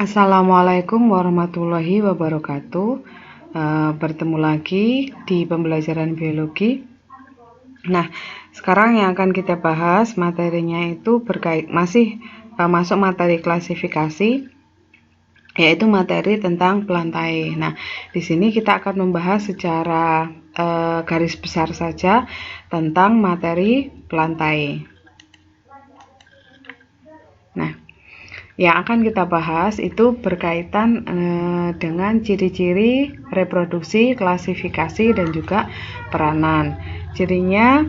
Assalamualaikum warahmatullahi wabarakatuh. Bertemu lagi di pembelajaran biologi. Nah, sekarang yang akan kita bahas materinya itu masih masuk materi klasifikasi, yaitu materi tentang pelantai. Nah, di sini kita akan membahas secara garis besar saja tentang materi pelantai. Nah, yang akan kita bahas itu berkaitan dengan ciri-ciri reproduksi, klasifikasi, dan juga peranan. Cirinya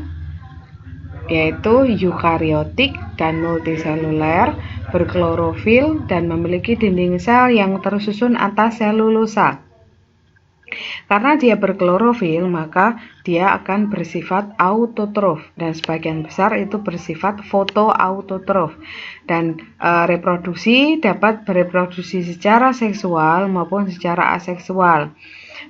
yaitu eukariotik dan multiseluler, berklorofil, dan memiliki dinding sel yang tersusun atas selulosa. Karena dia berklorofil, maka dia akan bersifat autotrof dan sebagian besar itu bersifat fotoautotrof. Dan reproduksi dapat bereproduksi secara seksual maupun secara aseksual.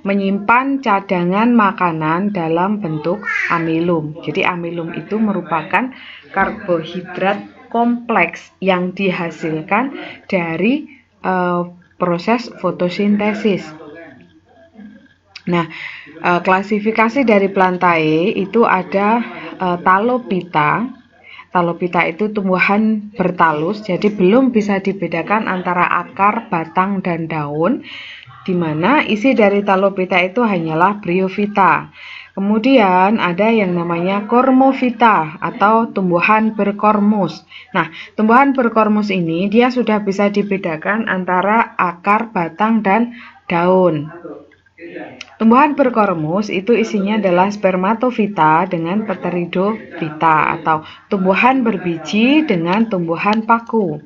Menyimpan cadangan makanan dalam bentuk amilum. Jadi amilum itu merupakan karbohidrat kompleks yang dihasilkan dari proses fotosintesis. Nah, klasifikasi dari Plantae itu ada Talophyta. Talophyta itu tumbuhan bertalus, jadi belum bisa dibedakan antara akar, batang, dan daun, di mana isi dari Talophyta itu hanyalah Bryophyta. Kemudian ada yang namanya Cormophyta atau tumbuhan berkormus. Nah, tumbuhan berkormus ini dia sudah bisa dibedakan antara akar, batang, dan daun. Tumbuhan berkormus itu isinya adalah spermatofita dengan pteridofita atau tumbuhan berbiji dengan tumbuhan paku.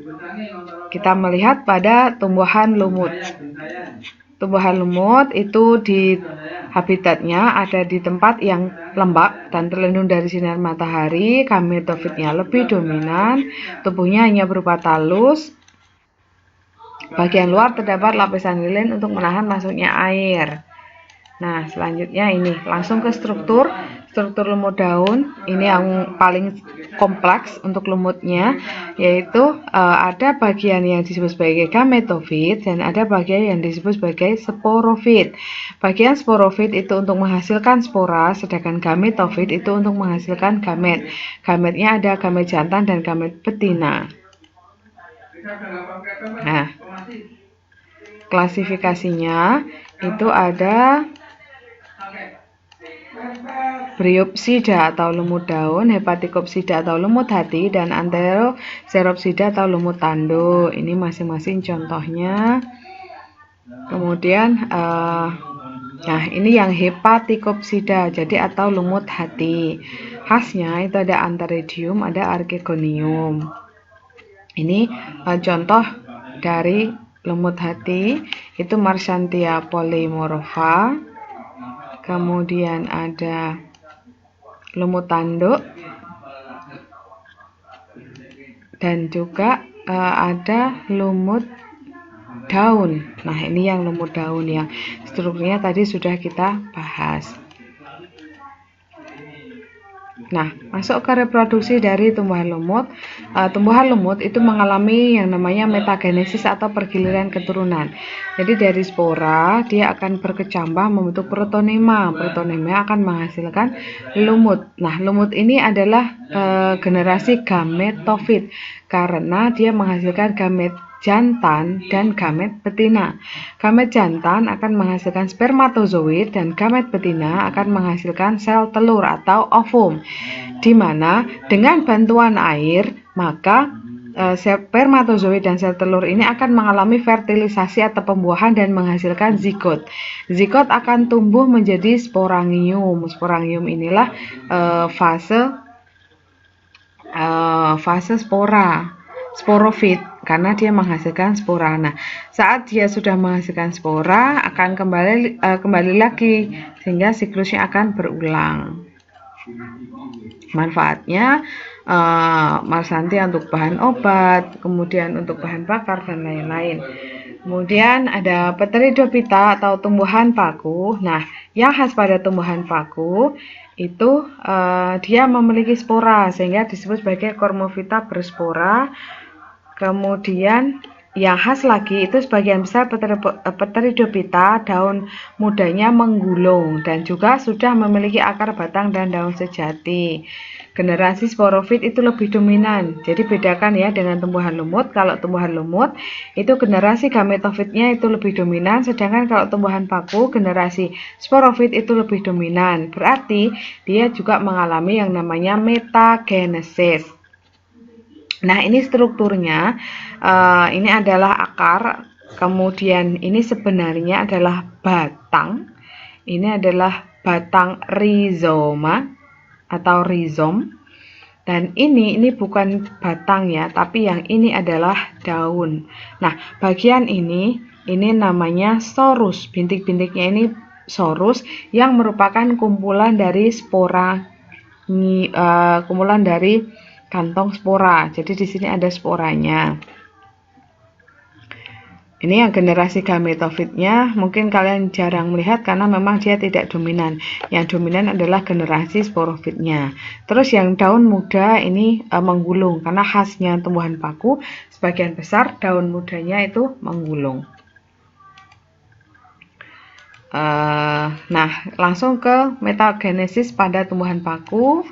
Kita melihat pada tumbuhan lumut. Tumbuhan lumut itu di habitatnya ada di tempat yang lembab dan terlindung dari sinar matahari, gametofitnya lebih dominan, tubuhnya hanya berupa talus. Bagian luar terdapat lapisan lilin untuk menahan masuknya air. Nah, selanjutnya ini langsung ke struktur lumut daun. Ini yang paling kompleks untuk lumutnya, yaitu ada bagian yang disebut sebagai gametofit dan ada bagian yang disebut sebagai sporofit. Bagian sporofit itu untuk menghasilkan spora, sedangkan gametofit itu untuk menghasilkan gamet. Gametnya ada gamet jantan dan gamet betina. Nah, klasifikasinya itu ada Bryopsida atau lumut daun, Hepaticopsida atau lumut hati, dan Antheroxeropsida atau lumut tanduk. Ini masing-masing contohnya. Kemudian, nah ini yang Hepaticopsida, jadi atau lumut hati. Khasnya itu ada Antheridium, ada Archegonium. Ini contoh dari lumut hati, itu Marchantia polymorpha. Kemudian ada lumut tanduk dan juga ada lumut daun. Nah, ini yang lumut daun yang strukturnya tadi sudah kita bahas. Nah, masuk ke reproduksi dari tumbuhan lumut. Tumbuhan lumut itu mengalami yang namanya metagenesis atau pergiliran keturunan. Jadi dari spora dia akan berkecambah membentuk protonema. Protonema akan menghasilkan lumut. Nah, lumut ini adalah generasi gametofit karena dia menghasilkan gamet jantan dan gamet betina. Gamet jantan akan menghasilkan spermatozoid dan gamet betina akan menghasilkan sel telur atau ovum, di mana dengan bantuan air maka spermatozoid dan sel telur ini akan mengalami fertilisasi atau pembuahan dan menghasilkan zigot. Zigot akan tumbuh menjadi sporangium. Sporangium inilah fase spora, sporofit, karena dia menghasilkan spora. Nah, saat dia sudah menghasilkan spora akan kembali lagi sehingga siklusnya akan berulang. Manfaatnya Marchantia untuk bahan obat, kemudian untuk bahan bakar dan lain-lain. Kemudian ada Pteridophyta atau tumbuhan paku. Nah, yang khas pada tumbuhan paku itu dia memiliki spora sehingga disebut sebagai Cormophyta berspora. Kemudian yang khas lagi itu sebagian besar Pteridophyta daun mudanya menggulung dan juga sudah memiliki akar, batang, dan daun sejati. Generasi sporofit itu lebih dominan. Jadi bedakan ya dengan tumbuhan lumut. Kalau tumbuhan lumut itu generasi gametofitnya itu lebih dominan, sedangkan kalau tumbuhan paku generasi sporofit itu lebih dominan. Berarti dia juga mengalami yang namanya metagenesis. Nah, ini strukturnya. Ini adalah akar, kemudian ini sebenarnya adalah batang. Ini adalah batang rizoma atau rizom. Dan ini bukan batang ya, tapi yang ini adalah daun. Nah, bagian ini namanya sorus. Bintik-bintiknya ini sorus yang merupakan kumpulan dari spora, kumpulan dari kantong spora. Jadi di sini ada sporanya. Ini yang generasi gametofitnya mungkin kalian jarang melihat karena memang dia tidak dominan. Yang dominan adalah generasi sporofitnya. Terus yang daun muda ini menggulung karena khasnya tumbuhan paku sebagian besar daun mudanya itu menggulung. Nah, langsung ke metagenesis pada tumbuhan paku.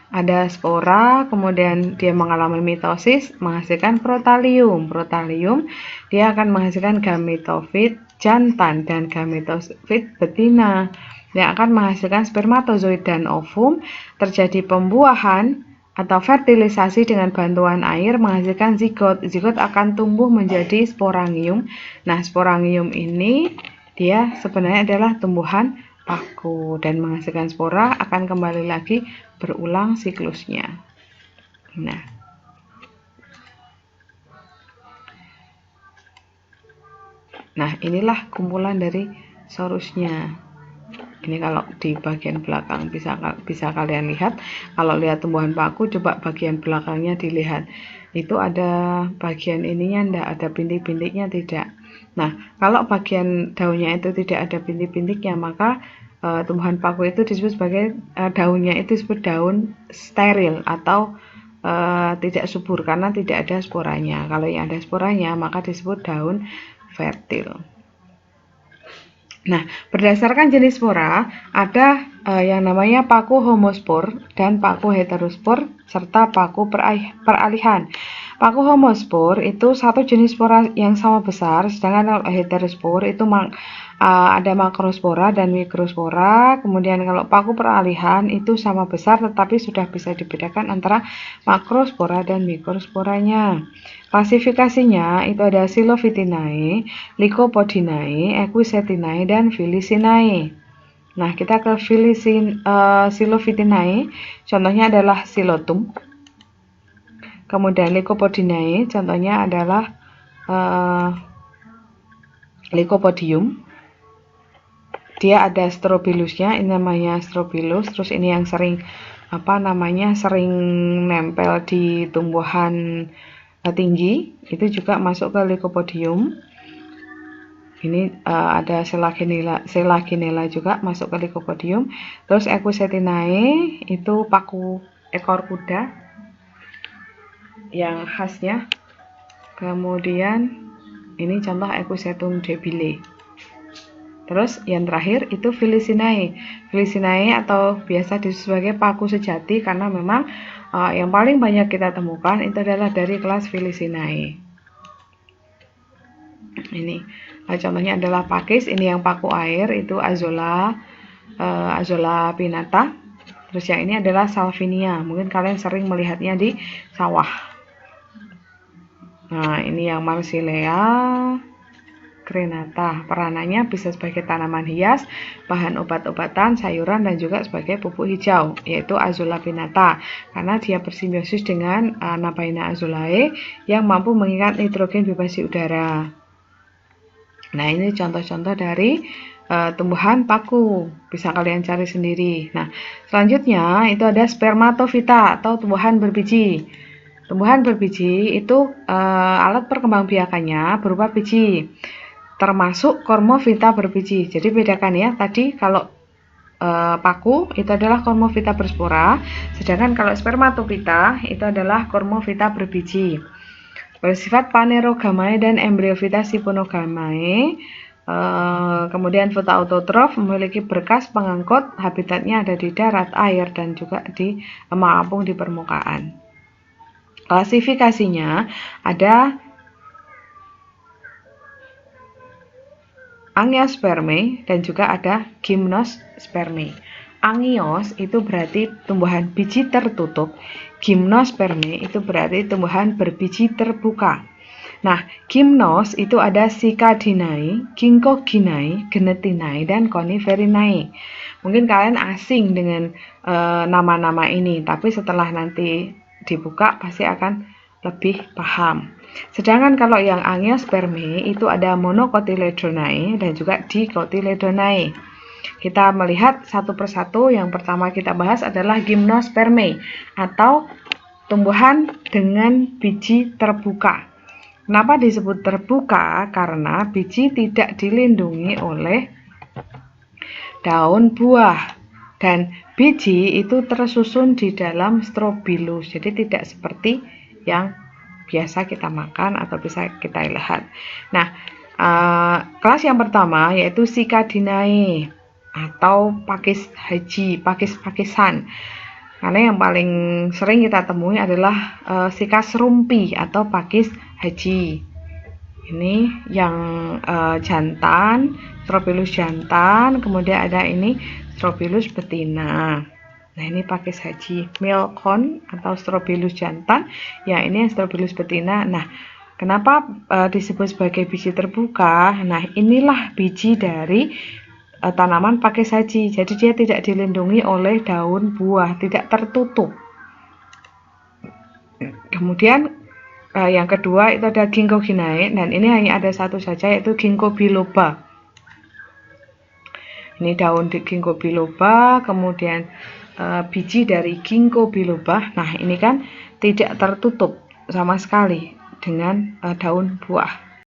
Ada spora, kemudian dia mengalami mitosis, menghasilkan protalium. Protalium dia akan menghasilkan gametofit jantan dan gametofit betina yang akan menghasilkan spermatozoid dan ovum. Terjadi pembuahan atau fertilisasi dengan bantuan air menghasilkan zigot. Zigot akan tumbuh menjadi sporangium. Nah, sporangium ini dia sebenarnya adalah tumbuhan paku dan menghasilkan spora, akan kembali lagi berulang siklusnya. Nah, inilah kumpulan dari sorusnya. Ini kalau di bagian belakang bisa kalian lihat. Kalau lihat tumbuhan paku, coba bagian belakangnya dilihat. Itu ada bagian ininya, enggak ada bintik-bintiknya, tidak. Nah, kalau bagian daunnya itu tidak ada bintik-bintiknya, maka tumbuhan paku itu disebut sebagai daunnya itu disebut daun steril atau tidak subur karena tidak ada sporanya. Kalau yang ada sporanya maka disebut daun fertil. Nah, berdasarkan jenis spora ada yang namanya paku homospor dan paku heterospor serta paku peralihan. Paku homospor itu satu jenis spora yang sama besar, sedangkan kalau heterospor itu ada makrospora dan mikrospora. Kemudian kalau paku peralihan itu sama besar tetapi sudah bisa dibedakan antara makrospora dan mikrosporanya. Klasifikasinya itu ada Silophytinae, Lycopodinae, Equisetinae, dan Filicinae. Nah, kita ke Silophytinae, contohnya adalah Silotum. Kemudian Lycopodinae, contohnya adalah Lycopodium. Dia ada strobilusnya, ini namanya strobilus. Terus ini yang sering sering nempel di tumbuhan tinggi, itu juga masuk ke Lycopodium. Ini ada Selaginella juga masuk ke Lycopodium. Terus Equisetinae itu paku ekor kuda yang khasnya. Kemudian ini contoh Equisetum debile. Terus yang terakhir itu Filicinae. Filicinae atau biasa disebut sebagai paku sejati karena memang yang paling banyak kita temukan itu adalah dari kelas Filicinae. Ini contohnya adalah pakis, ini yang paku air itu Azolla pinnata. Terus yang ini adalah Salvinia. Mungkin kalian sering melihatnya di sawah. Nah, ini yang Marsilea crenata. Peranannya bisa sebagai tanaman hias, bahan obat-obatan, sayuran, dan juga sebagai pupuk hijau, yaitu Azolla pinnata. Karena dia bersimbiosis dengan Nabaina azolae yang mampu mengikat nitrogen bebas di udara. Nah, ini contoh-contoh dari tumbuhan paku. Bisa kalian cari sendiri. Nah, selanjutnya itu ada spermatofita atau tumbuhan berbiji. Tumbuhan berbiji itu alat perkembangbiakannya berupa biji, termasuk Cormovita berbiji. Jadi bedakan ya, tadi kalau paku itu adalah Cormovita berspora, sedangkan kalau spermatofita itu adalah Cormovita berbiji. bersifat panerogamae dan embryofita siponogamae. Kemudian fotoautotrof memiliki berkas pengangkut, habitatnya ada di darat, air, dan juga mengapung di permukaan. Klasifikasinya ada Angiospermae dan juga ada Gymnospermae. Angios itu berarti tumbuhan biji tertutup, Gymnospermae itu berarti tumbuhan berbiji terbuka. Nah, gymnos itu ada Cicadinae, Ginkgoginae, Gnetinae, dan Coniferinae. Mungkin kalian asing dengan nama-nama ini, tapi setelah nanti dibuka pasti akan lebih paham. Sedangkan kalau yang Angiospermae itu ada Monocotyledonae dan juga Dicotyledonae. Kita melihat satu persatu. Yang pertama kita bahas adalah Gymnospermae atau tumbuhan dengan biji terbuka. Kenapa disebut terbuka? Karena biji tidak dilindungi oleh daun buah dan biji itu tersusun di dalam strobilus. Jadi tidak seperti yang biasa kita makan atau bisa kita lihat. Nah, kelas yang pertama yaitu Cicadinae atau pakis haji, pakis-pakisan. Karena yang paling sering kita temui adalah Cichas rumpi atau pakis haji. Ini yang jantan, Strobilus jantan, kemudian ada ini Strobilus betina. Nah, ini pakis haji, milcon atau Strobilus jantan. Ya, ini yang Strobilus betina. Nah, kenapa disebut sebagai biji terbuka? Nah, inilah biji dari tanaman pakis haji. Jadi dia tidak dilindungi oleh daun buah, tidak tertutup. Kemudian yang kedua itu ada Ginkgoginae, dan ini hanya ada satu saja yaitu Ginkgo biloba. Ini daun di Ginkgo biloba, kemudian biji dari Ginkgo biloba. Nah, ini kan tidak tertutup sama sekali dengan daun buah.